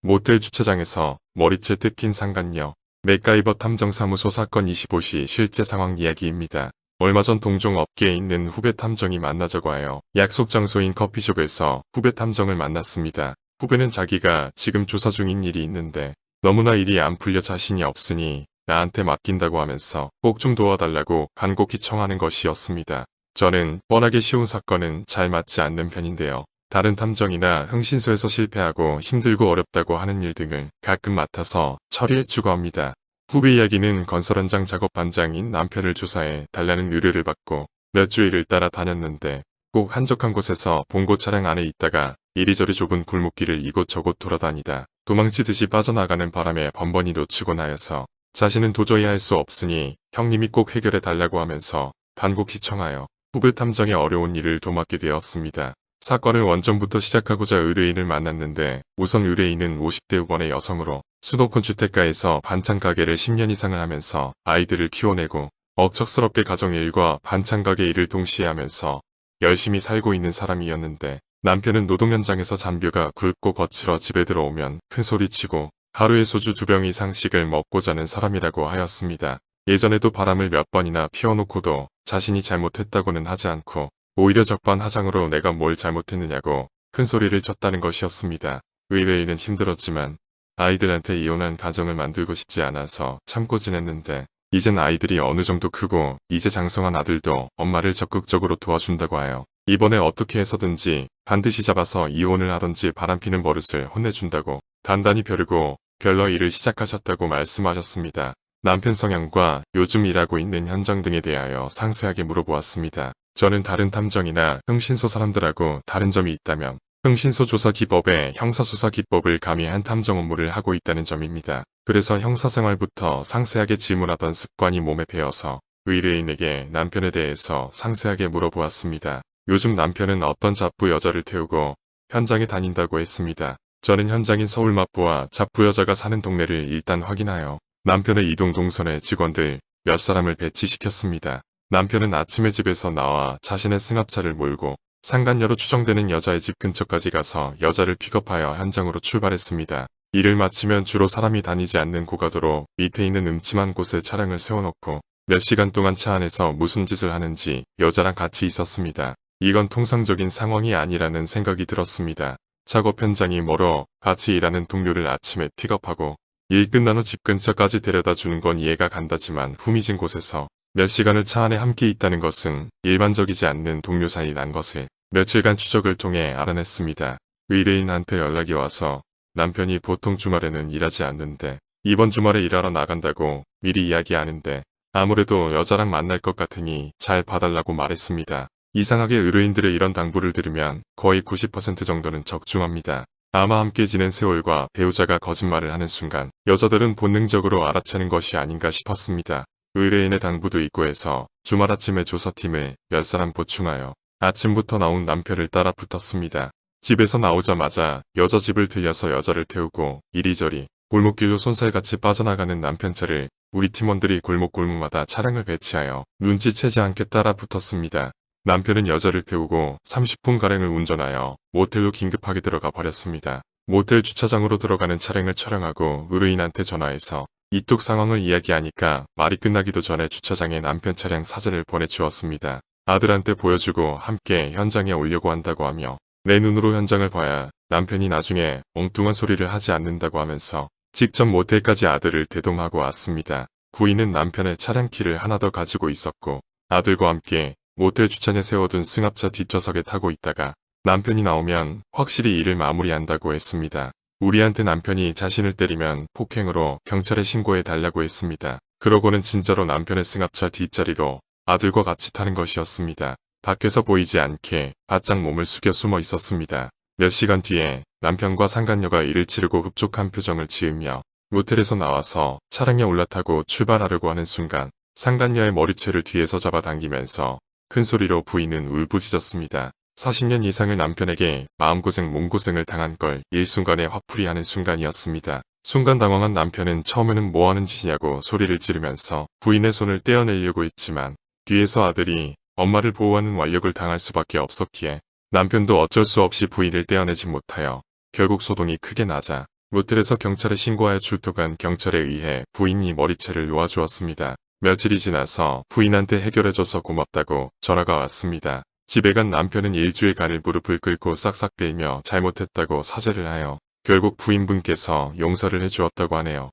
모텔 주차장에서 머리채 뜯긴 상간녀. 맥가이버 탐정사무소 사건 25시 실제 상황 이야기입니다. 얼마 전 동종 업계에 있는 후배 탐정이 만나자고 하여 약속 장소인 커피숍에서 후배 탐정을 만났습니다. 후배는 자기가 지금 조사 중인 일이 있는데 너무나 일이 안 풀려 자신이 없으니 나한테 맡긴다고 하면서 꼭 좀 도와달라고 간곡히 청하는 것이었습니다. 저는 뻔하게 쉬운 사건은 잘 맞지 않는 편인데요. 다른 탐정이나 흥신소에서 실패하고 힘들고 어렵다고 하는 일 등을 가끔 맡아서 처리해주고 합니다. 후배 이야기는 건설 현장 작업 반장인 남편을 조사해 달라는 의뢰를 받고 몇 주일을 따라 다녔는데 꼭 한적한 곳에서 봉고 차량 안에 있다가 이리저리 좁은 골목길을 이곳저곳 돌아다니다 도망치듯이 빠져나가는 바람에 번번이 놓치고 나여서 자신은 도저히 할 수 없으니 형님이 꼭 해결해 달라고 하면서 간곡히 청하여 후배 탐정의 어려운 일을 도맡게 되었습니다. 사건을 원점부터 시작하고자 의뢰인을 만났는데 우선 의뢰인은 50대 후반의 여성으로 수도권 주택가에서 반찬 가게를 10년 이상을 하면서 아이들을 키워내고 억척스럽게 가정일과 반찬 가게 일을 동시에 하면서 열심히 살고 있는 사람이었는데 남편은 노동 현장에서 잔뼈가 굵고 거칠어 집에 들어오면 큰소리치고 하루에 소주 2병 이상씩을 먹고 자는 사람이라고 하였습니다. 예전에도 바람을 몇 번이나 피워놓고도 자신이 잘못했다고는 하지 않고 오히려 적반하장으로 내가 뭘 잘못했느냐고 큰소리를 쳤다는 것이었습니다. 의뢰인은 힘들었지만 아이들한테 이혼한 가정을 만들고 싶지 않아서 참고 지냈는데 이젠 아이들이 어느 정도 크고 이제 장성한 아들도 엄마를 적극적으로 도와준다고 하여 이번에 어떻게 해서든지 반드시 잡아서 이혼을 하던지 바람피는 버릇을 혼내준다고 단단히 벼르고 별러 일을 시작하셨다고 말씀하셨습니다. 남편 성향과 요즘 일하고 있는 현장 등에 대하여 상세하게 물어보았습니다. 저는 다른 탐정이나 흥신소 사람들하고 다른 점이 있다면 흥신소 조사 기법에 형사수사 기법을 가미한 탐정 업무를 하고 있다는 점입니다. 그래서 형사생활부터 상세하게 질문하던 습관이 몸에 배어서 의뢰인에게 남편에 대해서 상세하게 물어보았습니다. 요즘 남편은 어떤 잡부 여자를 태우고 현장에 다닌다고 했습니다. 저는 현장인 서울마포와 잡부 여자가 사는 동네를 일단 확인하여 남편의 이동 동선에 직원들 몇 사람을 배치시켰습니다. 남편은 아침에 집에서 나와 자신의 승합차를 몰고 상간녀로 추정되는 여자의 집 근처까지 가서 여자를 픽업하여 현장으로 출발했습니다. 일을 마치면 주로 사람이 다니지 않는 고가도로 밑에 있는 음침한 곳에 차량을 세워놓고 몇 시간 동안 차 안에서 무슨 짓을 하는지 여자랑 같이 있었습니다. 이건 통상적인 상황이 아니라는 생각이 들었습니다. 작업 현장이 멀어 같이 일하는 동료를 아침에 픽업하고 일 끝난 후 집 근처까지 데려다 주는 건 이해가 간다지만 후미진 곳에서 몇 시간을 차 안에 함께 있다는 것은 일반적이지 않는 동료 사이 난 것을 며칠간 추적을 통해 알아냈습니다. 의뢰인한테 연락이 와서 남편이 보통 주말에는 일하지 않는데 이번 주말에 일하러 나간다고 미리 이야기하는데 아무래도 여자랑 만날 것 같으니 잘 봐달라고 말했습니다. 이상하게 의뢰인들의 이런 당부를 들으면 거의 90% 정도는 적중합니다. 아마 함께 지낸 세월과 배우자가 거짓말을 하는 순간 여자들은 본능적으로 알아채는 것이 아닌가 싶었습니다. 의뢰인의 당부도 있고 해서 주말 아침에 조사팀을 몇 사람 보충하여 아침부터 나온 남편을 따라 붙었습니다. 집에서 나오자마자 여자 집을 들려서 여자를 태우고 이리저리 골목길로 손살같이 빠져나가는 남편 차를 우리 팀원들이 골목골목마다 차량을 배치하여 눈치채지 않게 따라 붙었습니다. 남편은 여자를 태우고 30분가량을 운전하여 모텔로 긴급하게 들어가 버렸습니다. 모텔 주차장으로 들어가는 차량을 촬영하고 의뢰인한테 전화해서 이쪽 상황을 이야기하니까 말이 끝나기도 전에 주차장에 남편 차량 사진을 보내주었습니다. 아들한테 보여주고 함께 현장에 오려고 한다고 하며 내 눈으로 현장을 봐야 남편이 나중에 엉뚱한 소리를 하지 않는다고 하면서 직접 모텔까지 아들을 대동하고 왔습니다. 부인은 남편의 차량 키를 하나 더 가지고 있었고 아들과 함께 모텔 주차장에 세워둔 승합차 뒷좌석에 타고 있다가 남편이 나오면 확실히 일을 마무리한다고 했습니다. 우리한테 남편이 자신을 때리면 폭행으로 경찰에 신고해 달라고 했습니다. 그러고는 진짜로 남편의 승합차 뒷자리로 아들과 같이 타는 것이었습니다. 밖에서 보이지 않게 바짝 몸을 숙여 숨어 있었습니다. 몇 시간 뒤에 남편과 상간녀가 일을 치르고 흡족한 표정을 지으며 모텔에서 나와서 차량에 올라타고 출발하려고 하는 순간 상간녀의 머리채를 뒤에서 잡아당기면서 큰 소리로 부인은 울부짖었습니다. 40년 이상을 남편에게 마음고생 몸고생을 당한 걸 일순간에 화풀이하는 순간이었습니다. 순간 당황한 남편은 처음에는 뭐하는 짓이냐고 소리를 지르면서 부인의 손을 떼어내려고 했지만 뒤에서 아들이 엄마를 보호하는 완력을 당할 수밖에 없었기에 남편도 어쩔 수 없이 부인을 떼어내지 못하여 결국 소동이 크게 나자 모텔에서 경찰에 신고하여 출동한 경찰에 의해 부인이 머리채를 놓아주었습니다. 며칠이 지나서 부인한테 해결해줘서 고맙다고 전화가 왔습니다. 집에 간 남편은 일주일간을 무릎을 꿇고 싹싹 빌며 잘못했다고 사죄를 하여 결국 부인분께서 용서를 해주었다고 하네요.